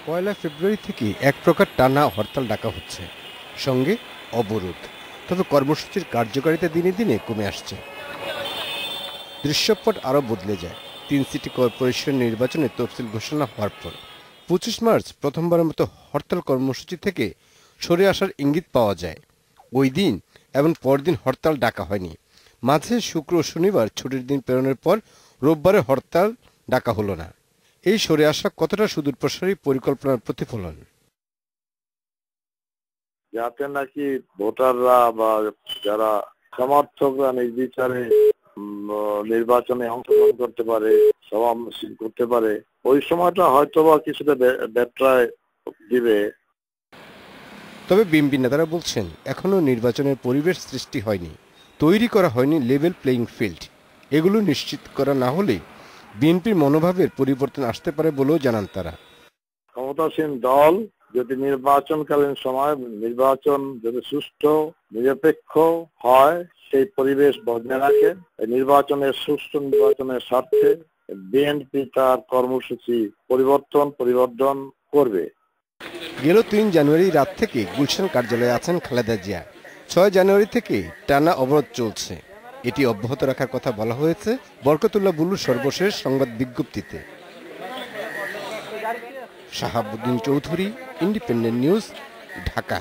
পয়লা ফেব্রুয়ারি থেকে এক প্রকার টানা হরতাল ডাকা হচ্ছে, সঙ্গে অবরোধ। তবে কর্মসূচির কার্যকারিতা দিনে দিনে কমে আসছে। দৃশ্যপট আরও বদলে যায় ৩ সিটি কর্পোরেশন নির্বাচনে তফসিল ঘোষণা হওয়ার পর। ২৫ মার্চ প্রথমবারের মতো হরতাল কর্মসূচি থেকে সরে আসার ইঙ্গিত পাওয়া যায়। ওই দিন এবং পরদিন হরতাল ডাকা হয়নি। মাঝে শুক্র ও শনিবার ছুটির দিন প্রেরণের পর রোববারে হরতাল ডাকা হলো না। এই সরে আসা কতটা সুদূরপ্রসারী পরিকল্পনার প্রতিফলন? যাতে নাকি ভোটাররা বা যারা সমর্থকরা নির্বিচারে নির্বাচনে অংশগ্রহণ করতে পারে, সভা মিছিল করতে পারে, ওই সময়টা হয়তো বা কিছুটা ব্যত্যয় দিবে। তবে বিএনপি নেতারা বলছেন, এখনও নির্বাচনের পরিবেশ সৃষ্টি হয়নি, তৈরি করা হয়নি লেভেল প্লেইং ফিল্ড। এগুলো নিশ্চিত করা না হলে বিএনপির মনোভাবের পরিবর্তন আসতে পারে বলেও জানান তারা। ক্ষমতাসীন দল যদি নির্বাচনকালীন সময় নির্বাচন যদি সুষ্ঠু নিরপেক্ষ হয়, সেই পরিবেশ বজায় রাখে, সুষ্ঠু নির্বাচনের স্বার্থে বিএনপি তার কর্মসূচি পরিবর্তন করবে। গেল ৩ জানুয়ারি রাত থেকে গুলশান কার্যালয়ে আছেন খালেদা জিয়া। ৬ জানুয়ারি থেকে টানা অবরোধ চলছে। এটি অব্যাহত রাখার কথা বলা হয়েছে বরকতুল্লাহ বুলুর সর্বশেষ সংবাদ বিজ্ঞপ্তিতে। Shahabuddin Chowdhury, independent news, Dhaka.